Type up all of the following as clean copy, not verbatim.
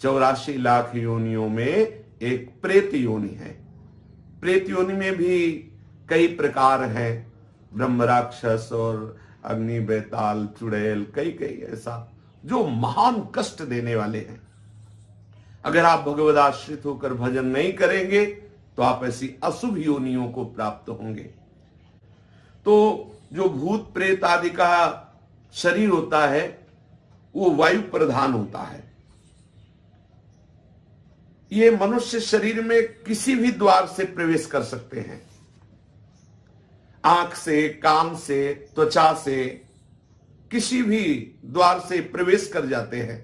84 लाख योनियों में एक प्रेत योनि है। प्रेत योनि में भी कई प्रकार हैं, ब्रह्म राक्षस और अग्नि बेताल चुड़ैल, कई कई ऐसा जो महान कष्ट देने वाले हैं। अगर आप भगवद आश्रित होकर भजन नहीं करेंगे तो आप ऐसी अशुभ योनियों को प्राप्त होंगे। तो जो भूत प्रेत आदि का शरीर होता है वो वायु प्रधान होता है। ये मनुष्य शरीर में किसी भी द्वार से प्रवेश कर सकते हैं, आंख से, कान से, त्वचा से, किसी भी द्वार से प्रवेश कर जाते हैं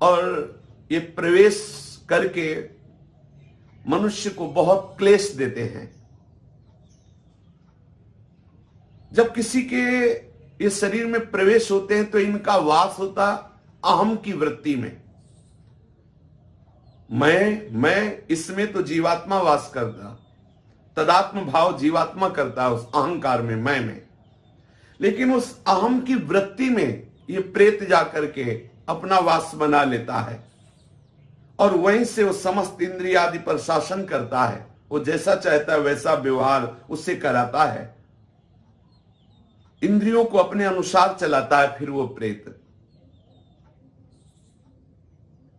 और ये प्रवेश करके मनुष्य को बहुत क्लेश देते हैं। जब किसी के ये शरीर में प्रवेश होते हैं तो इनका वास होता अहम की वृत्ति में। मैं इसमें तो जीवात्मा वास करता, तदात्म भाव जीवात्मा करता उस अहंकार में, मैं में। लेकिन उस अहम की वृत्ति में ये प्रेत जाकर के अपना वास बना लेता है और वहीं से वो समस्त इंद्रिय आदि पर शासन करता है। वो जैसा चाहता है वैसा व्यवहार उससे कराता है, इंद्रियों को अपने अनुसार चलाता है। फिर वो प्रेत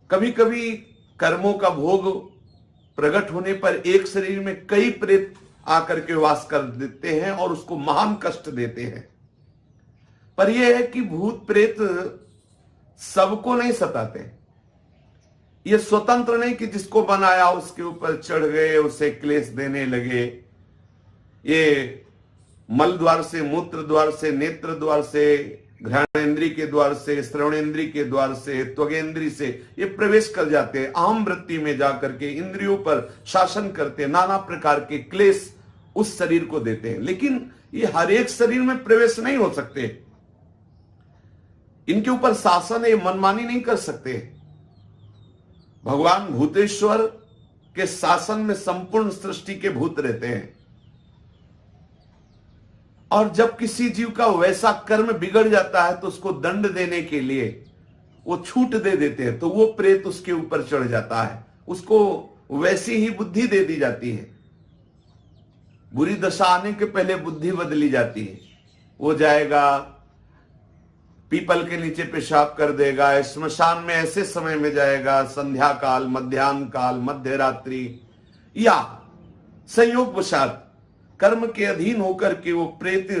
कभी कभी कर्मों का भोग प्रकट होने पर एक शरीर में कई प्रेत आकर के वास कर देते हैं और उसको महान कष्ट देते हैं। पर यह है कि भूत प्रेत सबको नहीं सताते। ये स्वतंत्र नहीं कि जिसको बनाया उसके ऊपर चढ़ गए, उसे क्लेश देने लगे। ये मल द्वार से, मूत्र द्वार से, नेत्र द्वार से, घ्राणेन्द्रिय के द्वार से, श्रवणेन्द्रिय के द्वार से, त्वगेन्द्रिय से ये प्रवेश कर जाते हैं। अहम वृत्ति में जाकर के इंद्रियों पर शासन करते, नाना प्रकार के क्लेश उस शरीर को देते हैं। लेकिन ये हर एक शरीर में प्रवेश नहीं हो सकते, इनके ऊपर शासन है, मनमानी नहीं कर सकते। भगवान भूतेश्वर के शासन में संपूर्ण सृष्टि के भूत रहते हैं और जब किसी जीव का वैसा कर्म बिगड़ जाता है तो उसको दंड देने के लिए वो छूट दे देते हैं, तो वो प्रेत उसके ऊपर चढ़ जाता है, उसको वैसी ही बुद्धि दे दी जाती है। बुरी दशा आने के पहले बुद्धि बदली जाती है। वो जाएगा, पीपल के नीचे पेशाब कर देगा, श्मशान में ऐसे समय में जाएगा, संध्या काल, मध्याह्न काल, मध्य रात्रि, या संयोगवशात कर्म के अधीन होकर के वो प्रेत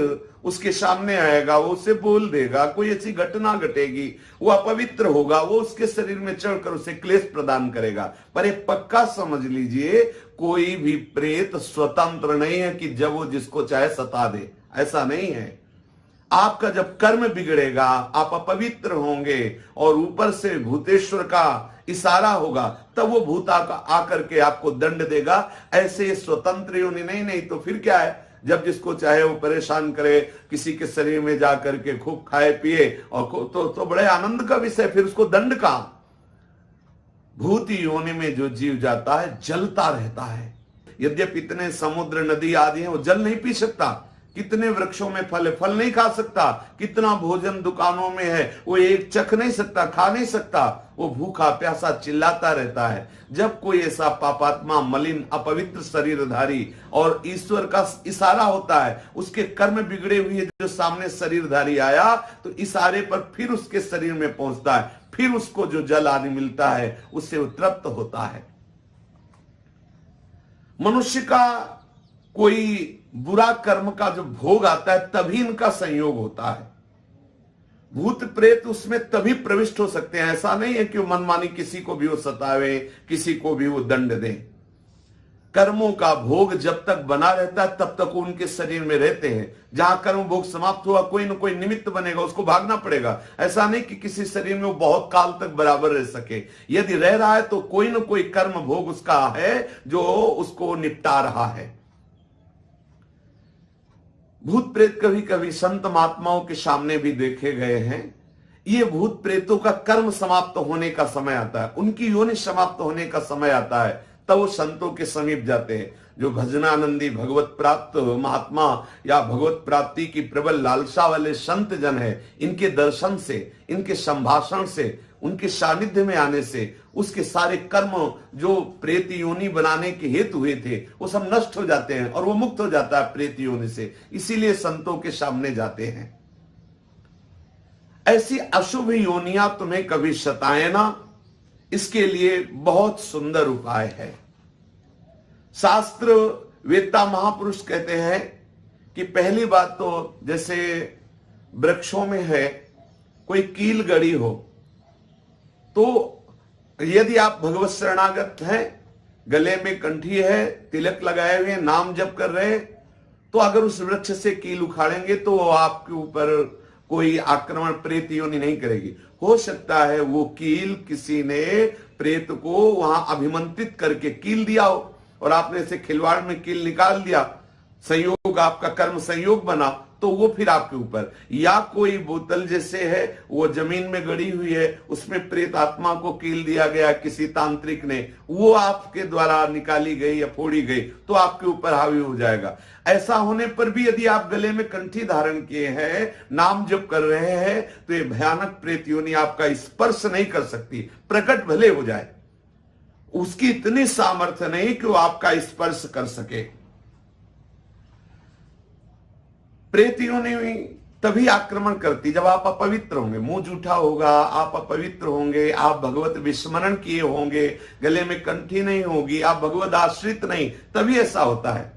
उसके सामने आएगा, वो उसे बोल देगा, कोई ऐसी घटना घटेगी, वो अपवित्र होगा, वो उसके शरीर में चढ़कर उसे क्लेश प्रदान करेगा। पर एक पक्का समझ लीजिए, कोई भी प्रेत स्वतंत्र नहीं है कि जब वो जिसको चाहे सता दे, ऐसा नहीं है। आपका जब कर्म बिगड़ेगा, आप अपवित्र होंगे और ऊपर से भूतेश्वर का इशारा होगा, तब वो भूत आकर के आपको दंड देगा। ऐसे स्वतंत्र योनि नहीं तो फिर क्या है, जब जिसको चाहे वो परेशान करे, किसी के शरीर में जाकर के खूब खाए पिए और तो बड़े आनंद का विषय, फिर उसको दंड का। भूत योनि में जो जीव जाता है जलता रहता है। यद्यपि इतने समुद्र नदी आदि हैं, वो जल नहीं पी सकता, कितने वृक्षों में फल है, फल नहीं खा सकता, कितना भोजन दुकानों में है, वो एक चख नहीं सकता, खा नहीं सकता, वो भूखा प्यासा चिल्लाता रहता है। जब कोई ऐसा पापात्मा, मलिन, अपवित्र शरीरधारी और ईश्वर का इशारा होता है, उसके कर्म बिगड़े हुए जो सामने शरीरधारी आया, तो इशारे पर फिर उसके शरीर में पहुंचता है, फिर उसको जो जल आदि मिलता है उससे वो तृप्त होता है। मनुष्य का कोई बुरा कर्म का जो भोग आता है तभी इनका संयोग होता है। भूत प्रेत उसमें तभी प्रविष्ट हो सकते हैं। ऐसा नहीं है कि वो मनमानी किसी को भी वो सतावे, किसी को भी वो दंड दे। कर्मों का भोग जब तक बना रहता है तब तक उनके शरीर में रहते हैं। जहां कर्म भोग समाप्त हुआ, कोई ना कोई निमित्त बनेगा, उसको भागना पड़ेगा। ऐसा नहीं कि किसी शरीर में वो बहुत काल तक बराबर रह सके। यदि रह रहा है तो कोई ना कोई कर्म भोग उसका है जो उसको निपटा रहा है। भूत प्रेत कभी कभी संत महात्माओं के सामने भी देखे गए हैं। ये भूत प्रेतों का कर्म समाप्त होने का समय आता है, उनकी योनि समाप्त होने का समय आता है, तब वो संतों के समीप जाते हैं। जो भजनानंदी, भगवत प्राप्त महात्मा या भगवत प्राप्ति की प्रबल लालसा वाले संत जन है, इनके दर्शन से, इनके संभाषण से उनके सानिध्य में आने से उसके सारे कर्म जो प्रेत योनि बनाने के हेतु हुए थे वो सब नष्ट हो जाते हैं और वो मुक्त हो जाता है प्रेत योनि से। इसीलिए संतों के सामने जाते हैं। ऐसी अशुभ योनियां तुम्हें कभी सताए ना, इसके लिए बहुत सुंदर उपाय है। शास्त्र वेत्ता महापुरुष कहते हैं कि पहली बात तो जैसे वृक्षों में है कोई कील गड़ी हो, तो यदि आप भगवत शरणागत हैं, गले में कंठी है, तिलक लगाए हुए, नाम जप कर रहे, तो अगर उस वृक्ष से कील उखाड़ेंगे तो आपके ऊपर कोई आक्रमण प्रेत योनि नहीं करेगी। हो सकता है वो कील किसी ने प्रेत को वहां अभिमंत्रित करके कील दिया हो और आपने इसे खिलवाड़ में कील निकाल दिया, संयोग आपका कर्म संयोग बना, तो वो फिर आपके ऊपर। या कोई बोतल जैसे है वो जमीन में गड़ी हुई है, उसमें प्रेत आत्मा को कील दिया गया किसी तांत्रिक ने, वो आपके द्वारा निकाली गई या फोड़ी गई तो आपके ऊपर हावी हो जाएगा। ऐसा होने पर भी यदि आप गले में कंठी धारण किए हैं, नाम जप कर रहे हैं, तो ये भयानक प्रेत योनि आपका स्पर्श नहीं कर सकती, प्रकट भले हो जाए, उसकी इतनी सामर्थ्य नहीं कि वो आपका स्पर्श कर सके। प्रेत योनि तभी आक्रमण करती जब आप अपवित्र होंगे, मुंह जूठा होगा, आप अपवित्र होंगे, आप भगवत विस्मरण किए होंगे, गले में कंठी नहीं होगी, आप भगवत आश्रित नहीं, तभी ऐसा होता है।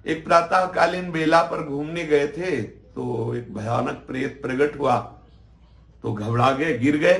एक प्रातःकालीन बेला पर घूमने गए थे तो एक भयानक प्रेत प्रकट हुआ, तो घबरा गए, गिर गए।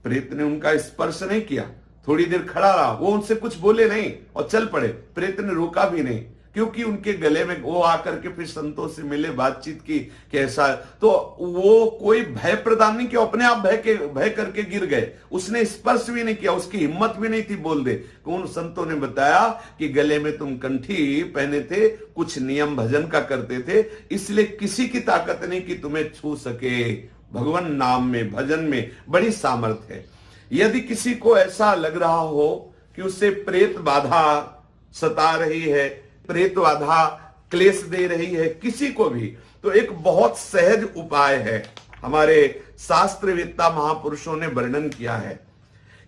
प्रेत ने उनका स्पर्श नहीं किया, थोड़ी देर खड़ा रहा, वो उनसे कुछ बोले नहीं और चल पड़े। प्रेत ने रोका भी नहीं, क्योंकि उनके गले में वो आकर के फिर संतों से मिले, बातचीत की कैसा, तो वो कोई भय प्रदान नहीं किया, अपने आप भय करके गिर गए, उसने स्पर्श भी नहीं किया, उसकी हिम्मत भी नहीं थी बोल दे। उन संतों ने बताया कि गले में तुम कंठी पहने थे, कुछ नियम भजन का करते थे, इसलिए किसी की ताकत नहीं कि तुम्हें छू सके। भगवान नाम में, भजन में बड़ी सामर्थ्य है। यदि किसी को ऐसा लग रहा हो कि उसे प्रेत बाधा सता रही है, प्रेत बाधा क्लेश दे रही है किसी को भी, तो एक बहुत सहज उपाय है, हमारे शास्त्रवेत्ता महापुरुषों ने वर्णन किया है।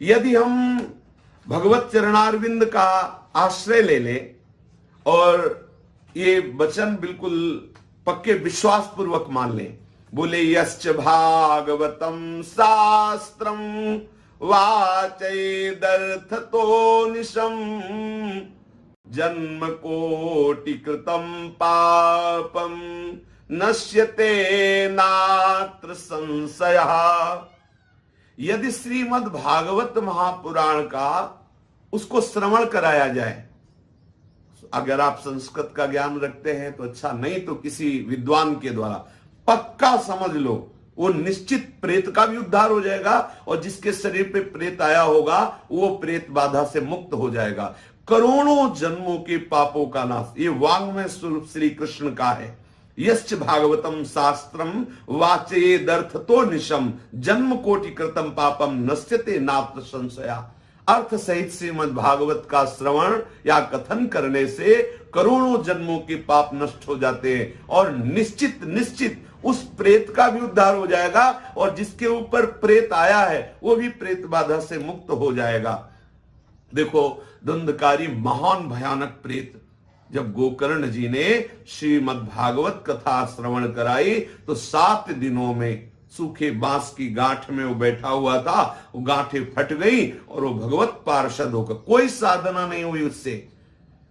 यदि हम भगवत चरणारविंद का आश्रय ले लें और ये वचन बिल्कुल पक्के विश्वास पूर्वक मान लें, बोले यश्च भागवतम शास्त्रम वाचैदर्थतो निशम जन्म कोटि कृतम पापम नश्यते नात्र संशयः। यदि श्रीमद् भागवत महापुराण का उसको श्रवण कराया जाए, अगर आप संस्कृत का ज्ञान रखते हैं तो अच्छा, नहीं तो किसी विद्वान के द्वारा पक्का समझ लो, वो निश्चित प्रेत का भी उद्धार हो जाएगा और जिसके शरीर पे प्रेत आया होगा वो प्रेत बाधा से मुक्त हो जाएगा। करोड़ों जन्मों के पापों का नाश, ये वाङ्मय स्वरूप श्री कृष्ण का है। यश्च भागवतम शास्त्रम वाचयेदर्थतो निशम जन्म कोटि कृतम पापम नश्यते नात्र संशया। अर्थ सहित श्रीमद् भागवत का श्रवण या कथन करने से करोड़ों जन्मों के पाप नष्ट हो जाते हैं और निश्चित निश्चित उस प्रेत का भी उद्धार हो जाएगा और जिसके ऊपर प्रेत आया है वो भी प्रेत बाधा से मुक्त हो जाएगा। देखो, धुंधकारी महान भयानक प्रेत जब गोकर्ण जी ने श्रीमद् भागवत कथा श्रवण कराई तो 7 दिनों में सूखे बांस की गांठ में वो बैठा हुआ था, वो गांठें फट गई और वो भगवत पार्षद होकर, कोई साधना नहीं हुई उससे,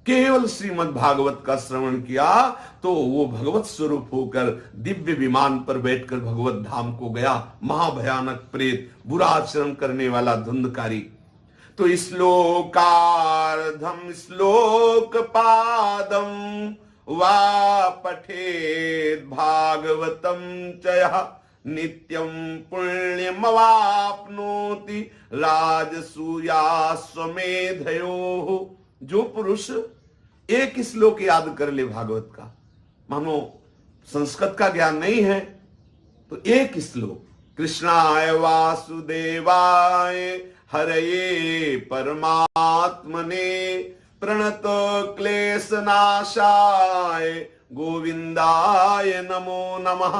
केवल श्रीमद् भागवत का श्रवण किया तो वो भगवत स्वरूप होकर दिव्य विमान पर बैठकर भगवत धाम को गया। महाभयानक प्रेत, बुरा आचरण करने वाला धुंधकारी। तो श्लोकार्धम श्लोक पादम वा पठेद भागवतम चयः नित्यम पुण्यमवाप्नोति राजसूयाश्वमेधयोः। जो पुरुष एक श्लोक याद कर ले भागवत का, मानो संस्कृत का ज्ञान नहीं है, तो एक श्लोक, कृष्णाय वासुदेवाय हरये परमात्मने प्रणत क्लेशनाशाय गोविंदाय नमो नमः,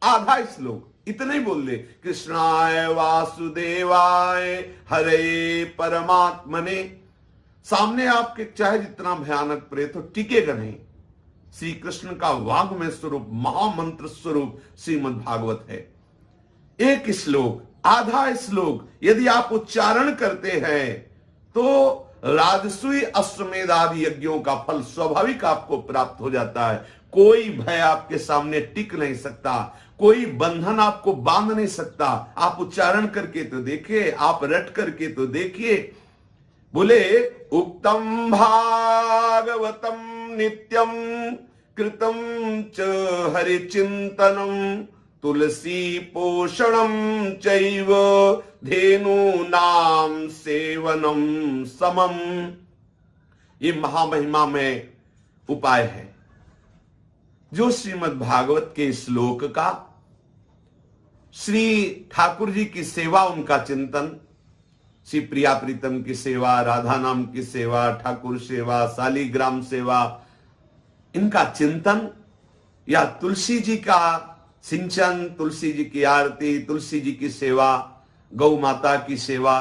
आधा श्लोक इतना ही बोल दे, कृष्णाय वासुदेवाय हरे परमात्मने। सामने आपके चाहे जितना भयानक प्रेत हो, टिकेगा नहीं। श्री कृष्ण का वाग्मय स्वरूप, महामंत्र स्वरूप श्रीमद् भागवत है। एक श्लोक, आधा श्लोक यदि आप उच्चारण करते हैं तो राजसूय अश्वमेध आदि यज्ञों का फल स्वाभाविक आपको प्राप्त हो जाता है। कोई भय आपके सामने टिक नहीं सकता, कोई बंधन आपको बांध नहीं सकता। आप उच्चारण करके तो देखिए, आप रट करके तो देखिए। बोले उक्तम भागवतम नित्यम कृतम च हरिचिंतनम तुलसी पोषणम चैव धेनु नाम सेवनम समम। ये महामहिमा में उपाय है जो श्रीमद् भागवत के श्लोक का, श्री ठाकुर जी की सेवा, उनका चिंतन, श्री प्रिया प्रीतम की सेवा, राधा नाम की सेवा, ठाकुर सेवा, शालिग्राम सेवा, इनका चिंतन, या तुलसी जी का सिंचन, तुलसी जी की आरती, तुलसी जी की सेवा, गौ माता की सेवा,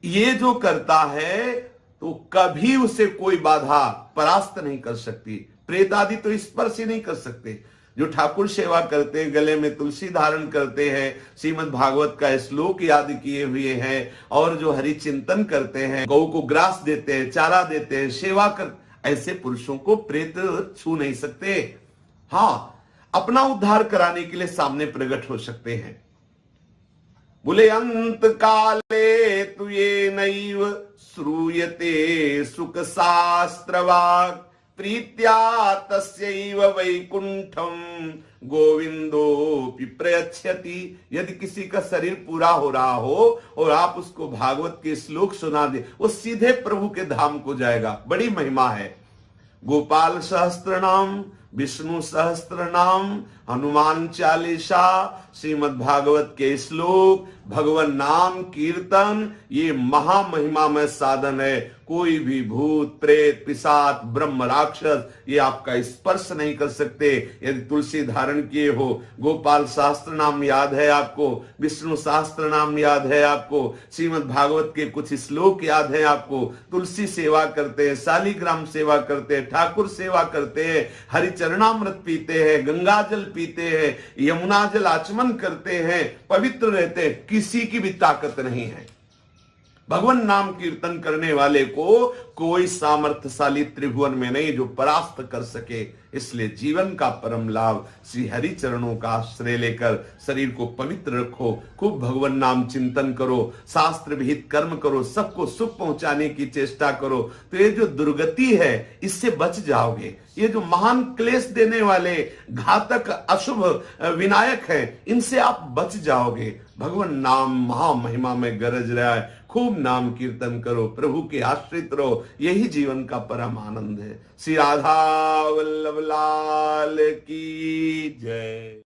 ये जो करता है तो कभी उसे कोई बाधा परास्त नहीं कर सकती। प्रेत आदि तो स्पर्श ही नहीं कर सकते। जो ठाकुर सेवा करते हैं, गले में तुलसी धारण करते हैं, श्रीमद् भागवत का श्लोक याद किए हुए हैं, और जो हरि चिंतन करते हैं, गौ को ग्रास देते हैं, चारा देते हैं, सेवा कर, ऐसे पुरुषों को प्रेत छू नहीं सकते। हाँ, अपना उद्धार कराने के लिए सामने प्रकट हो सकते हैं। बोले अंत काले तु ये नैव श्रूयते सुख शास्त्रवाक् प्रीत्या तस्यैव वैकुंठम गोविंदोपि प्रयच्छति। यदि किसी का शरीर पूरा हो रहा हो और आप उसको भागवत के श्लोक सुना दे, वो सीधे प्रभु के धाम को जाएगा। बड़ी महिमा है। गोपाल सहस्त्र नाम, विष्णु सहस्त्र नाम, हनुमान चालीसा, श्रीमद् भागवत के श्लोक, भगवान नाम कीर्तन, ये महामहिमा में साधन है। कोई भी भूत प्रेत पिशाच ब्रह्म राक्षस ये आपका स्पर्श नहीं कर सकते यदि तुलसी धारण किए हो। गोपाल शास्त्र नाम याद है आपको, विष्णु शास्त्र नाम याद है आपको, श्रीमद् भागवत के कुछ श्लोक याद है आपको, तुलसी सेवा करते हैं, शालिग्राम सेवा करते हैं, ठाकुर सेवा करते हैं, हरिचरणामृत पीते हैं, गंगा जल पीते हैं, यमुना जल आचमन करते हैं, पवित्र रहते हैं, किसी की भी ताकत नहीं है। भगवान नाम कीर्तन करने वाले को कोई सामर्थ्यशाली त्रिभुवन में नहीं जो परास्त कर सके। इसलिए जीवन का परम लाभ श्री हरि चरणों का आश्रय लेकर शरीर को पवित्र रखो, खूब भगवान नाम चिंतन करो, शास्त्र विहित कर्म करो, सबको सुख पहुंचाने की चेष्टा करो, तो ये जो दुर्गति है इससे बच जाओगे। ये जो महान क्लेश देने वाले घातक अशुभ विनायक हैं, इनसे आप बच जाओगे। भगवान नाम महामहिमा में गरज रहा है, खूब नाम कीर्तन करो, प्रभु के आश्रित रहो, यही जीवन का परम आनंद है। श्री राधा वल्लभ लाल की जय।